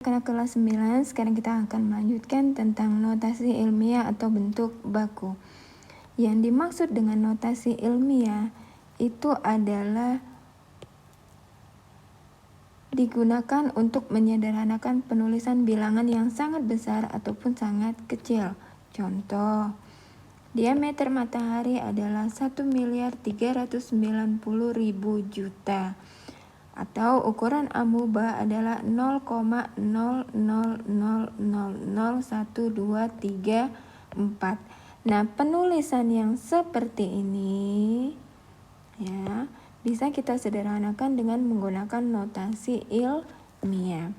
Karena kelas 9, sekarang kita akan melanjutkan tentang notasi ilmiah atau bentuk baku. Yang dimaksud dengan notasi ilmiah itu adalah digunakan untuk menyederhanakan penulisan bilangan yang sangat besar ataupun sangat kecil. Contoh, diameter matahari adalah 1.390.000.000.000. Atau ukuran amuba adalah 0,00000123. Nah, penulisan yang seperti ini ya bisa kita sederhanakan dengan menggunakan notasi ilmiah.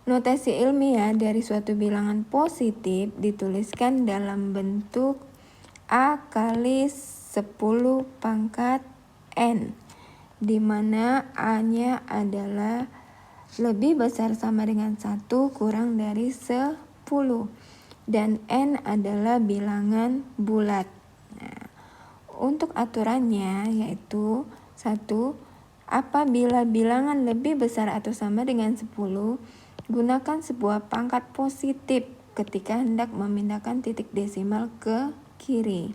Notasi ilmiah dari suatu bilangan positif dituliskan dalam bentuk A kali 10 pangkat N, di mana A-nya adalah lebih besar sama dengan 1 kurang dari 10 dan N adalah bilangan bulat. Nah, untuk aturannya yaitu 1. Apabila bilangan lebih besar atau sama dengan 10, gunakan sebuah pangkat positif ketika hendak memindahkan titik desimal ke kiri.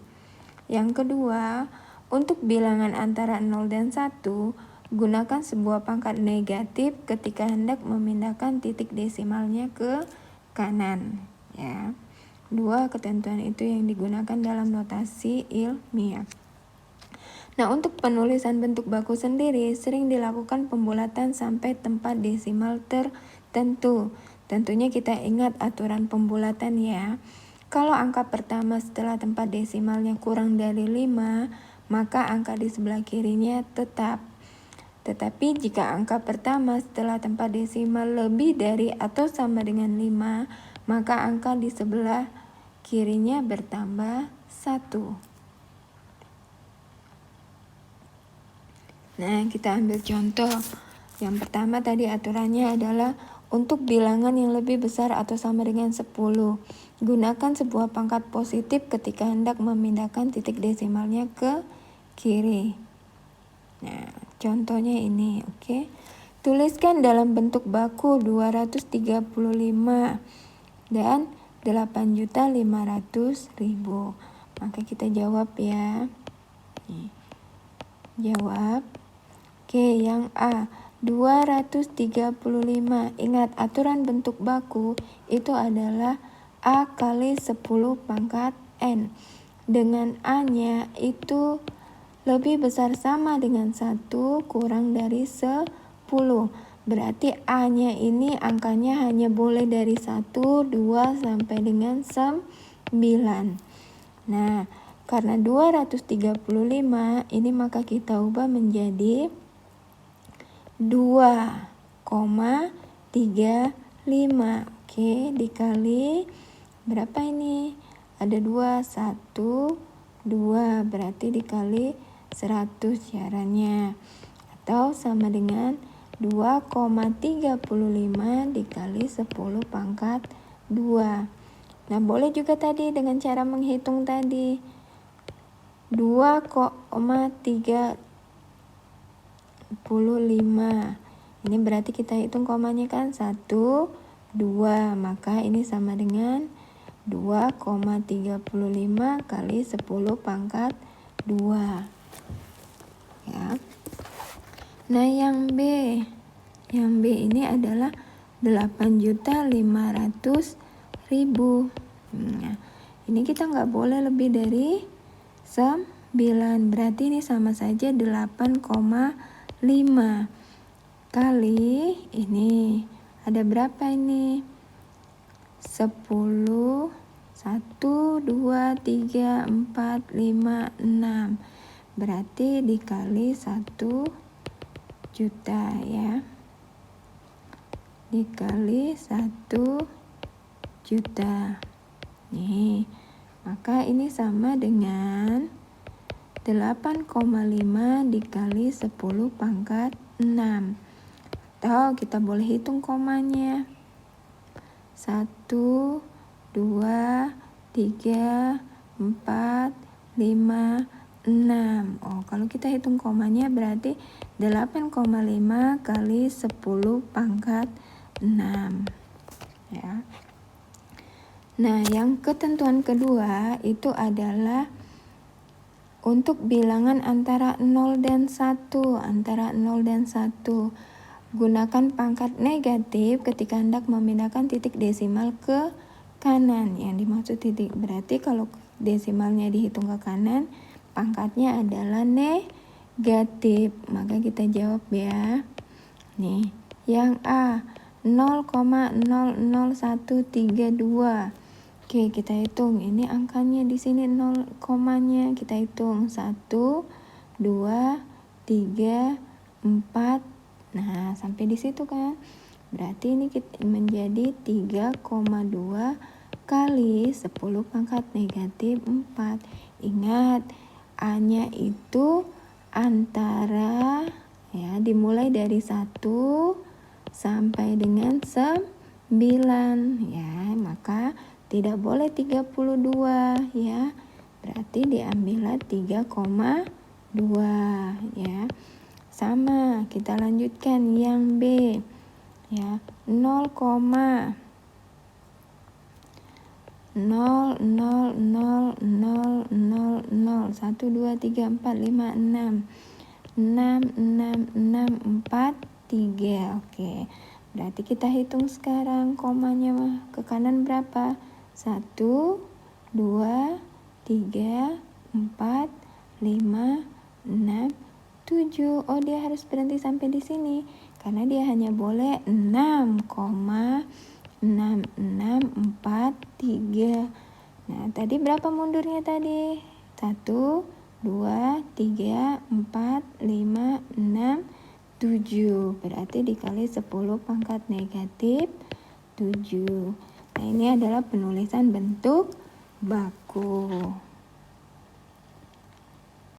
Yang kedua, untuk bilangan antara 0 dan 1, gunakan sebuah pangkat negatif ketika hendak memindahkan titik desimalnya ke kanan. Ya. Dua ketentuan itu yang digunakan dalam notasi ilmiah. Nah, untuk penulisan bentuk baku sendiri sering dilakukan pembulatan sampai tempat desimal tertentu. Tentunya kita ingat aturan pembulatan ya. Kalau angka pertama setelah tempat desimalnya kurang dari 5, maka angka di sebelah kirinya tetap. Tetapi jika angka pertama setelah tempat desimal lebih dari atau sama dengan 5, maka angka di sebelah kirinya bertambah 1. Nah, kita ambil contoh. Yang pertama tadi aturannya adalah untuk bilangan yang lebih besar atau sama dengan 10, gunakan sebuah pangkat positif ketika hendak memindahkan titik desimalnya ke kiri. Nah, contohnya ini, oke. Tuliskan dalam bentuk baku 235 dan 8.500.000. Maka kita jawab ya. Nih. Jawab. Oke, yang A 235. Ingat, aturan bentuk baku itu adalah A kali 10 pangkat N. Dengan A-nya itu lebih besar sama dengan 1 kurang dari 10. Berarti A-nya ini angkanya hanya boleh dari 1, 2, sampai dengan 9. Nah, karena 235 ini maka kita ubah menjadi 2,35. Oke, dikali berapa ini? Ada 2, 1, 2. Berarti dikali 100 caranya. Atau sama dengan 2,35 dikali 10 pangkat 2. Nah, boleh juga tadi dengan cara menghitung tadi. 2,35. Ini berarti kita hitung komanya kan 1, 2. Maka ini sama dengan 2,35 kali 10 pangkat 2. Ya. Nah, yang B ini adalah 8.500.000. Nah, ini kita nggak boleh lebih dari 9. Berarti ini sama saja 8,5 kali ini. Ada berapa ini? 10, 1, 2, 3, 4, 5, 6. Berarti dikali 1 juta ya. Dikali 1 juta. Nih, maka ini sama dengan 8,5 dikali 10 pangkat 6. Atau kita boleh hitung komanya. 1, 2, 3, 4, 5, 6. Oh, kalau kita hitung komanya berarti 8,5 kali 10 pangkat 6. Ya. Nah, yang ketentuan kedua itu adalah untuk bilangan antara 0 dan 1. Antara 0 dan 1. Gunakan pangkat negatif ketika hendak memindahkan titik desimal ke kanan. Yang dimaksud titik berarti kalau desimalnya dihitung ke kanan, pangkatnya adalah negatif. Maka kita jawab ya. Nih, yang A 0,00132. Oke, kita hitung. Ini angkanya di sini 0 komanya. Kita hitung 1, 2, 3, 4. Nah, sampai di situ kan. Berarti ini menjadi 3,2 kali 10 pangkat negatif 4. Ingat, A-nya itu antara ya dimulai dari 1 sampai dengan 9 ya, maka tidak boleh 32 ya. Berarti diambillah 3,2 ya. Sama, kita lanjutkan yang B ya. 0, 0, 0, 0, 0, 0, 0, 1, 2, 3, 4, 5, 6. 6, 6, 6, 4, 3. Oke, berarti kita hitung sekarang komanya ke kanan berapa? 1, 2, 3, 4, 5, 6, 7. Oh, dia harus berhenti sampai di sini karena dia hanya boleh 6,6643. Nah, tadi berapa mundurnya tadi? 1, 2, 3, 4, 5, 6, 7. Berarti dikali 10 pangkat negatif 7. Nah, ini adalah penulisan bentuk baku.